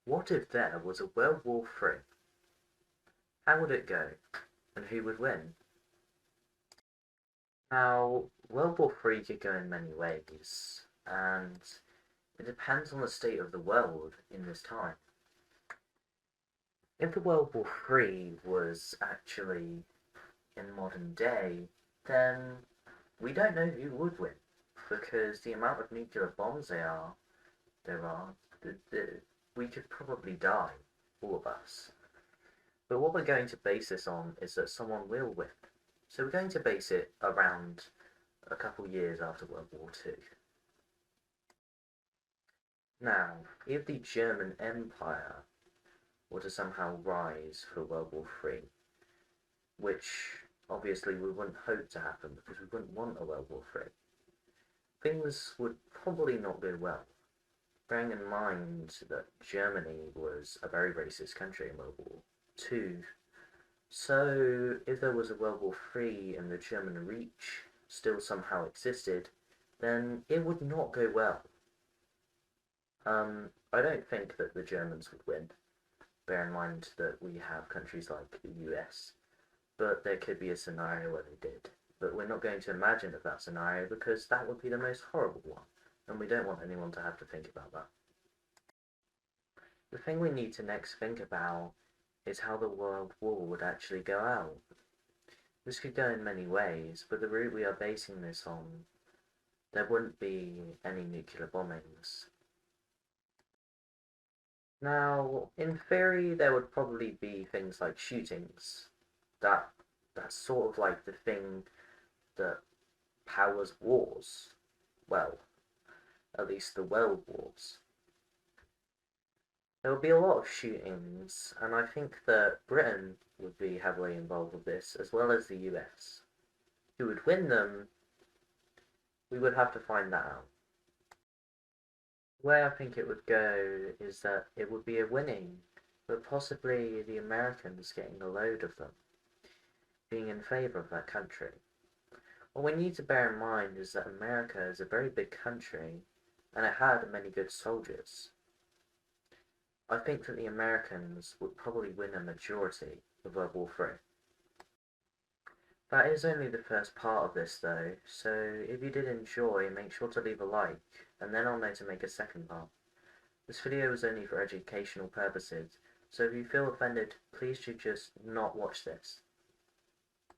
What if there was a World War III? How would it go, and who would win? Now, World War III could go in many ways, and it depends on the state of the world in this time. If the World War III was actually in modern day, then we don't know who would win, because the amount of nuclear bombs there are, we could probably die, all of us. But what we're going to base this on is that someone will win. So we're going to base it around a couple years after World War II. Now, if the German Empire were to somehow rise for World War III, which obviously we wouldn't hope to happen because we wouldn't want a World War III, things would probably not go well. Bearing in mind that Germany was a very racist country in World War II, so if there was a World War III and the German Reich still somehow existed, then it would not go well. I don't think that the Germans would win. Bear in mind that we have countries like the US, but there could be a scenario where they did. But we're not going to imagine that scenario because that would be the most horrible one, and we don't want anyone to have to think about that. The thing we need to next think about is how the World War would actually go out. This could go in many ways, but the route we are basing this on, there wouldn't be any nuclear bombings. Now, in theory, there would probably be things like shootings. That's sort of like the thing that powers wars. Well, at least the world wars. There would be a lot of shootings, and I think that Britain would be heavily involved with this, as well as the US. Who would win them? We would have to find that out. The way I think it would go is that it would be a winning, but possibly the Americans getting a load of them, being in favour of that country. What we need to bear in mind is that America is a very big country, and it had many good soldiers. I think that the Americans would probably win a majority of World War III. That is only the first part of this though, so if you did enjoy, make sure to leave a like, and then I'll know to make a second part. This video is only for educational purposes, so if you feel offended, please do just not watch this.